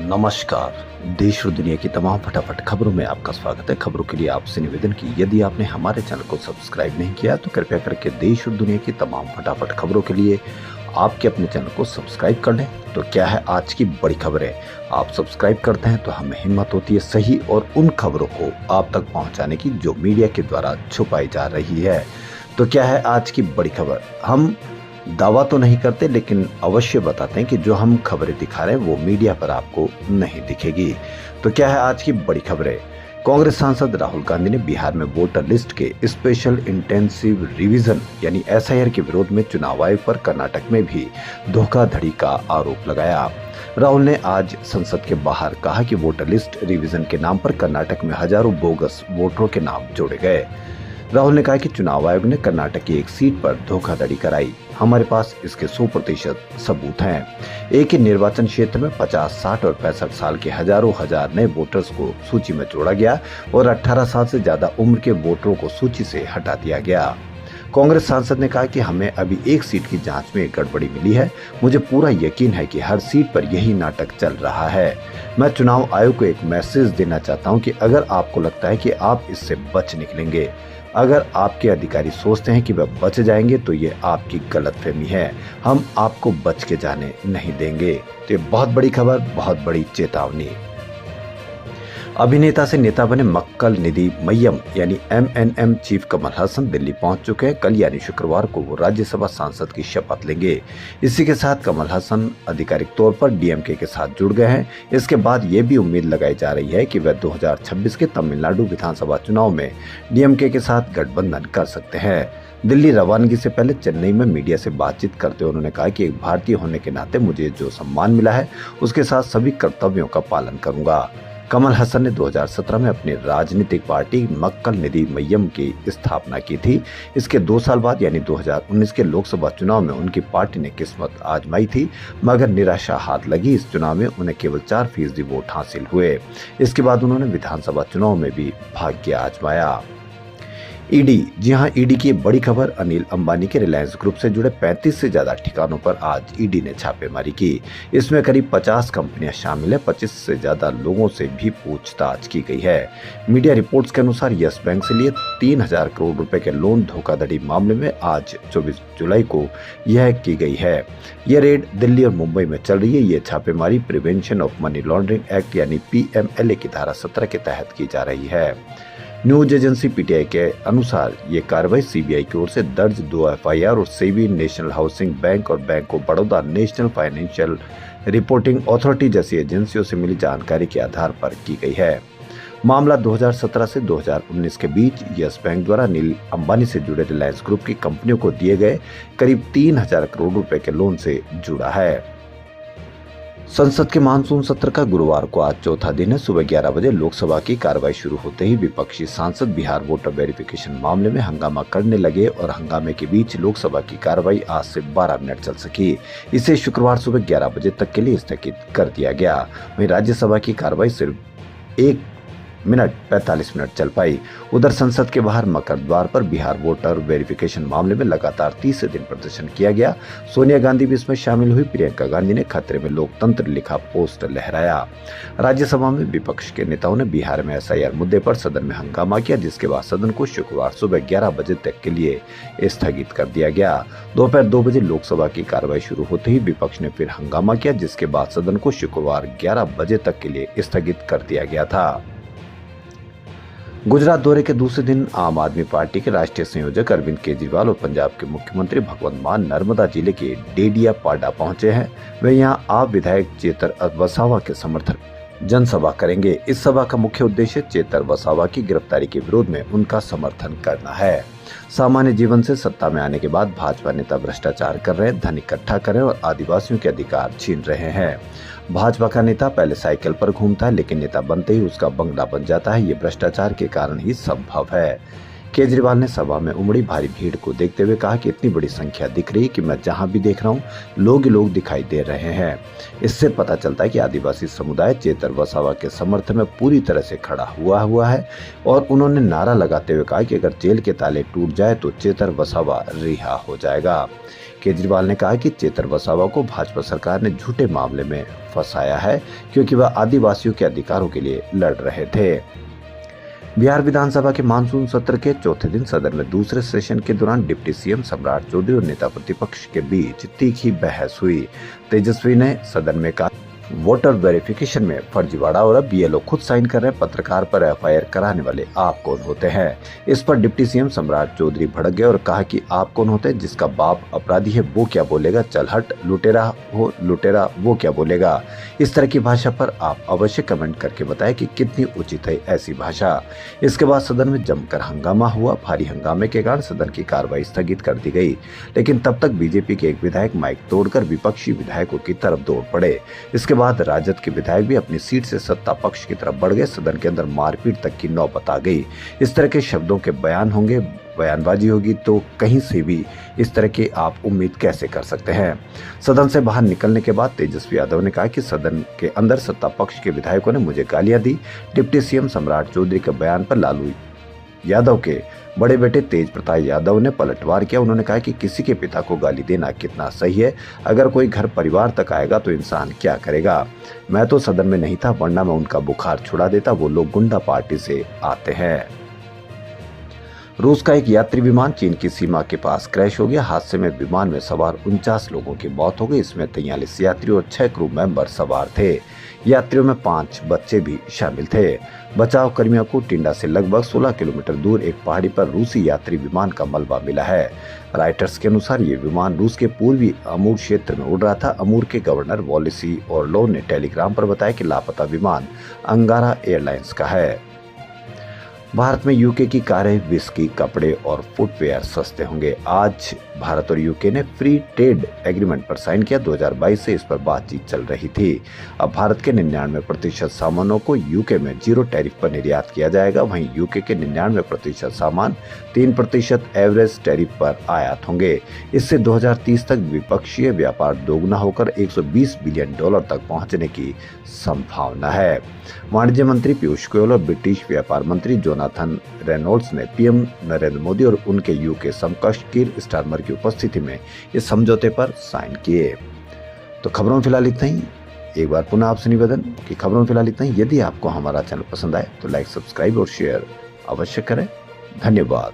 नमस्कार। देश और दुनिया की तमाम फटाफट खबरों में आपका स्वागत है। खबरों के लिए आपसे निवेदन की यदि आपने हमारे चैनल को सब्सक्राइब नहीं किया तो कृपया करके देश और दुनिया की तमाम फटाफट खबरों के लिए आपके अपने चैनल को सब्सक्राइब कर लें। तो क्या है आज की बड़ी खबरें, आप सब्सक्राइब करते हैं तो हमें हिम्मत होती है सही और उन खबरों को आप तक पहुंचाने की जो मीडिया के द्वारा छुपाई जा रही है। तो क्या है आज की बड़ी खबर, हम दावा तो नहीं करते लेकिन अवश्य बताते हैं कि जो हम खबरें दिखा रहे हैं वो मीडिया पर आपको नहीं दिखेगी। तो क्या है आज की बड़ी खबरें, कांग्रेस सांसद राहुल गांधी ने बिहार में वोटर लिस्ट के स्पेशल इंटेंसिव रिवीजन यानी एसआईआर के विरोध में चुनाव आयोग पर कर्नाटक में भी धोखाधड़ी का आरोप लगाया। राहुल ने आज संसद के बाहर कहा कि वोटर लिस्ट रिवीजन के नाम पर कर्नाटक में हजारों बोगस वोटरों के नाम जोड़े गए। राहुल ने कहा कि चुनाव आयोग ने कर्नाटक की एक सीट पर धोखाधड़ी कराई, हमारे पास इसके 100% सबूत हैं। एक ही निर्वाचन क्षेत्र में 50, 60 और 65 साल के हजारों हजार नए वोटर्स को सूची में जोड़ा गया और 18 साल से ज्यादा उम्र के वोटरों को सूची से हटा दिया गया। कांग्रेस सांसद ने कहा कि हमें अभी एक सीट की जांच में गड़बड़ी मिली है, मुझे पूरा यकीन है कि हर सीट पर यही नाटक चल रहा है। मैं चुनाव आयोग को एक मैसेज देना चाहता हूं कि अगर आपको लगता है कि आप इससे बच निकलेंगे, अगर आपके अधिकारी सोचते हैं कि वह बच जाएंगे तो ये आपकी गलतफहमी है, हम आपको बच के जाने नहीं देंगे। तो ये बहुत बड़ी खबर, बहुत बड़ी चेतावनी। अभिनेता से नेता बने मक्कल निधि मय्यम यानी एमएनएम चीफ कमल हसन दिल्ली पहुंच चुके हैं। कल यानी शुक्रवार को वो राज्यसभा सांसद की शपथ लेंगे। इसी के साथ कमल हसन आधिकारिक तौर पर डीएमके के साथ जुड़ गए हैं। इसके बाद ये भी उम्मीद लगाई जा रही है कि वह 2026 के तमिलनाडु विधानसभा चुनाव में डीएमके के साथ गठबंधन कर सकते हैं। दिल्ली रवानगी से पहले चेन्नई में मीडिया से बातचीत करते हुए उन्होंने कहा कि एक भारतीय होने के नाते मुझे जो सम्मान मिला है उसके साथ सभी कर्तव्यों का पालन करूंगा। कमल हसन ने 2017 में अपनी राजनीतिक पार्टी मक्कल निधि मय्यम की स्थापना की थी। इसके 2 साल बाद यानी 2019 के लोकसभा चुनाव में उनकी पार्टी ने किस्मत आजमाई थी, मगर निराशा हाथ लगी। इस चुनाव में उन्हें केवल 4% वोट हासिल हुए। इसके बाद उन्होंने विधानसभा चुनाव में भी भाग्य आजमाया। ईडी, जी हां, ईडी की बड़ी खबर, अनिल अंबानी के रिलायंस ग्रुप से जुड़े 35 से ज्यादा ठिकानों पर आज ईडी ने छापेमारी की। इसमें करीब 50 कंपनियां शामिल है। 25 से ज्यादा लोगों से भी पूछताछ की गई है। मीडिया रिपोर्ट्स के अनुसार यस बैंक से लिए 3000 करोड़ रुपए के लोन धोखाधड़ी मामले में आज 24 जुलाई को यह की गई है। यह रेड दिल्ली और मुंबई में चल रही है। ये छापेमारी prevention of money laundering act यानी पीएमएलए की धारा 17 के तहत की जा रही है। न्यूज एजेंसी पीटीआई के अनुसार ये कार्रवाई सीबीआई की ओर से दर्ज 2 एफआईआर और सेबी, नेशनल हाउसिंग बैंक और bank of Baroda, national financial reporting authority जैसी एजेंसियों से मिली जानकारी के आधार पर की गई है। मामला 2017 से 2019 के बीच यस बैंक द्वारा अनिल अंबानी से जुड़े रिलायंस ग्रुप की कंपनियों को दिए गए करीब 3000 करोड़ रुपए के लोन से जुड़ा है। संसद के मानसून सत्र का गुरुवार को आज चौथा दिन है। सुबह 11 बजे लोकसभा की कार्रवाई शुरू होते ही विपक्षी सांसद बिहार वोटर वेरिफिकेशन मामले में हंगामा करने लगे और हंगामे के बीच लोकसभा की कार्रवाई आज से 12 मिनट चल सकी। इसे शुक्रवार सुबह 11 बजे तक के लिए स्थगित कर दिया गया। वहीं राज्यसभा की कार्रवाई सिर्फ 1 मिनट 45 मिनट चल पाई। उधर संसद के बाहर मकर द्वार पर बिहार वोटर वेरिफिकेशन मामले में लगातार 30 दिन प्रदर्शन किया गया। सोनिया गांधी भी इसमें शामिल हुई। प्रियंका गांधी ने खतरे में लोकतंत्र लिखा पोस्टर लहराया। राज्यसभा में विपक्ष के नेताओं ने बिहार में एसआईआर मुद्दे पर सदन में हंगामा किया, जिसके बाद सदन को शुक्रवार सुबह 11 बजे तक के लिए स्थगित कर दिया गया। दोपहर 2 बजे लोकसभा की कार्रवाई शुरू होते ही विपक्ष ने फिर हंगामा किया, जिसके बाद सदन को शुक्रवार 11 बजे तक के लिए स्थगित कर दिया गया था। गुजरात दौरे के दूसरे दिन आम आदमी पार्टी के राष्ट्रीय संयोजक अरविंद केजरीवाल और पंजाब के मुख्यमंत्री भगवंत मान नर्मदा जिले के डेडिया पाडा पहुंचे हैं। वे यहां आप विधायक चेतर वसावा के समर्थन जनसभा करेंगे। इस सभा का मुख्य उद्देश्य चेतर वसावा की गिरफ्तारी के विरोध में उनका समर्थन करना है। सामान्य जीवन से सत्ता में आने के बाद भाजपा नेता भ्रष्टाचार कर रहे हैं, धन इकट्ठा कर रहे हैं और आदिवासियों के अधिकार छीन रहे हैं। भाजपा का नेता पहले साइकिल पर घूमता है, लेकिन नेता बनते ही उसका बंगला बन जाता है। ये भ्रष्टाचार के कारण ही संभव है। केजरीवाल ने सभा में उमड़ी भारी भीड़ को देखते हुए कहा कि इतनी बड़ी संख्या दिख रही है कि मैं जहां भी देख रहा हूं लोग ही लोग दिखाई दे रहे हैं। इससे पता चलता है कि आदिवासी समुदाय चेतर वसावा के समर्थन में पूरी तरह से खड़ा हुआ है और उन्होंने नारा लगाते हुए कहा कि अगर जेल के ताले टूट जाए तो चेतर वसावा रिहा हो जाएगा। केजरीवाल ने कहा कि चेतर वसावा को भाजपा सरकार ने झूठे मामले में फंसाया है क्योंकि वह आदिवासियों के अधिकारों के लिए लड़ रहे थे। बिहार विधानसभा के मानसून सत्र के चौथे दिन सदन में दूसरे सेशन के दौरान डिप्टी सीएम सम्राट चौधरी और नेता प्रतिपक्ष के बीच तीखी बहस हुई। तेजस्वी ने सदन में कहा वोटर वेरिफिकेशन में फर्जीवाड़ा और अब बीएलओ खुद साइन कर रहे पत्रकार पर एफआईआर कराने वाले आप कौन होते हैं। इस पर डिप्टी सीएम सम्राट चौधरी भड़क गए और कहा कि आप कौन होते हैं, जिसका बाप अपराधी है वो क्या बोलेगा, चल हट, लुटेरा वो क्या बोलेगा। इस तरह की भाषा पर आप अवश्य कमेंट करके बताएं कि कितनी उचित है ऐसी भाषा। इसके बाद सदन में जमकर हंगामा हुआ। भारी हंगामे के कारण सदन की कार्रवाई स्थगित कर दी गई, लेकिन तब तक बीजेपी के एक विधायक माइक तोड़कर विपक्षी विधायकों की तरफ दौड़ पड़े। इसके बाद राजद के विधायक भी अपनी सीट से सत्ता पक्ष की तरफ बढ़ गए। सदन के अंदर मारपीट तक की नौबत आ गई। इस तरह के शब्दों के बयान होंगे, बयानबाजी होगी तो कहीं से भी इस तरह की आप उम्मीद कैसे कर सकते हैं। सदन से बाहर निकलने के बाद तेजस्वी यादव ने कहा कि सदन के अंदर सत्ता पक्ष के विधायकों ने मुझे गालियां दी। डिप्टी सीएम सम्राट चौधरी के बयान पर लालू यादव के बड़े बेटे तेज प्रताप यादव ने पलटवार किया। उन्होंने कहा कि किसी के पिता को गाली देना कितना सही है। अगर कोई घर परिवार तक आएगा तो इंसान क्या करेगा। मैं तो सदन में नहीं था, वरना मैं उनका बुखार छुड़ा देता। वो लोग गुंडा पार्टी से आते हैं। रूस का एक यात्री विमान चीन की सीमा के पास क्रैश हो गया। हादसे में विमान में सवार 49 लोगों की मौत हो गई। इसमें 43 यात्री और 6 क्रू मेंबर सवार थे। यात्रियों में 5 बच्चे भी शामिल थे। बचाव कर्मियों को टिंडा से लगभग 16 किलोमीटर दूर एक पहाड़ी पर रूसी यात्री विमान का मलबा मिला है। राइटर्स के अनुसार ये विमान रूस के पूर्वी अमूर क्षेत्र में उड़ रहा था। अमूर के गवर्नर वॉलिसी ओरलोव ने टेलीग्राम पर बताया कि लापता विमान अंगारा एयरलाइंस का है। भारत में यूके की कारें, विस्की, कपड़े और फुटवेयर सस्ते होंगे। आज भारत और यूके ने फ्री ट्रेड एग्रीमेंट पर साइन किया। 2022 से इस पर बातचीत चल रही थी। अब भारत के 99% सामानों को यूके में 0 टैरिफ पर निर्यात किया जाएगा। वहीं यूके के 99% सामान 3% एवरेज टैरिफ पर आयात होंगे। इससे 2030 तक द्विपक्षीय व्यापार दोगुना होकर $120 बिलियन तक पहुंचने की संभावना है। वाणिज्य मंत्री पीयूष गोयल और ब्रिटिश व्यापार मंत्री जोनाथन रेनॉल्ड्स ने पीएम नरेंद्र मोदी और उनके यूके समकक्ष कीर स्टारमर की उपस्थिति में इस समझौते पर साइन किए। तो खबरों में फिलहाल इतना ही। एक बार पुनः आपसे निवेदन कि खबरों में फिलहाल इतना ही। यदि आपको हमारा चैनल पसंद आए तो लाइक, सब्सक्राइब और शेयर अवश्य करें। धन्यवाद।